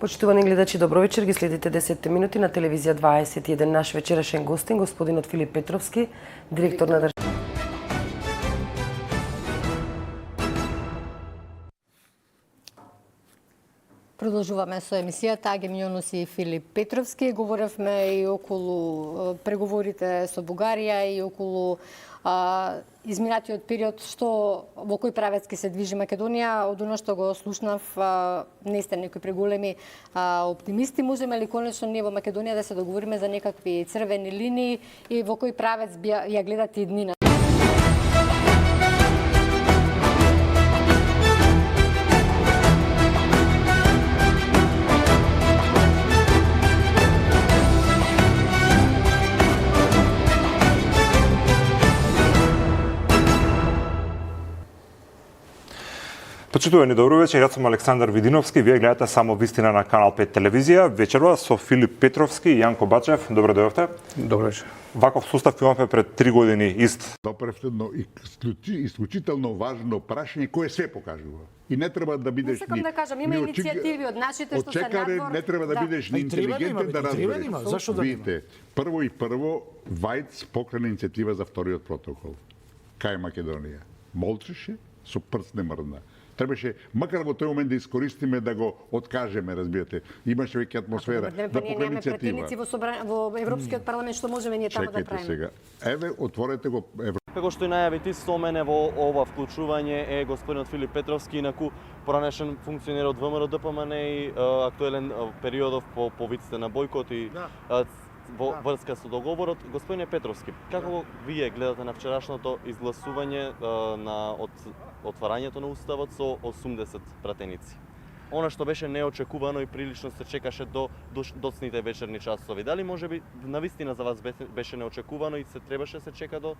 Почитувани гледачи, добро вечер. Ги следите 10 минути на телевизија 21. Наш вечерашен гостин, господинот Филип Петровски, директор на Продолжуваме со емисијата. Аги Мијонос и Филип Петровски. Говоревме и околу преговорите со Бугарија и околу изминатиот период, што во кој правец ќе се движи Македонија. Од оно што го слушнав, не сте некои преголеми оптимисти. Можеме ли конечно ние во Македонија да се договориме за некакви црвени линии и во кој правец ја гледате иднина? Почитувани, добро вечер, јас сум Александар Видиновски, вие гледате само вистина на Канал 5 телевизија. Вечерва со Филип Петровски и Јанко Бачев. Добро дојдовте. Добро вечер. Ваков сустав имавме пред 3 години ист. Допревте едно исклучително важно прашање кое све покажува. И не треба да бидеш не сакам да кажам, има иницијативи од нашите што се надвор. Не треба да бидеш ни интелигентен да разбереш. Зашо да видите, прво Вајц покрана иницијатива за вториот протокол. Кај Македонија. Молчеше, со прст не мрдна. Требаше макар во тој момент да искористиме да го откажеме, разбирате. Имаше веќе атмосфера да покрана иницијатива. Во Европскиот парламент, што можеме ние таму да правиме? Сега. Еве, отворете го Како што и најави ти со мене во ова вклучување е господинот Филип Петровски, инаку поранешен функционер од ВМРО ДПМН и актуелен периодов по повиците на бојкот и во врска со договорот. Господине Петровски, како вие гледате на вчерашното изгласување на отварањето на уставот со 80 пратеници? Она што беше неочекувано и прилично се чекаше до доцните вечерни часови. Дали можеби навистина за вас беше неочекувано и се требаше се чека до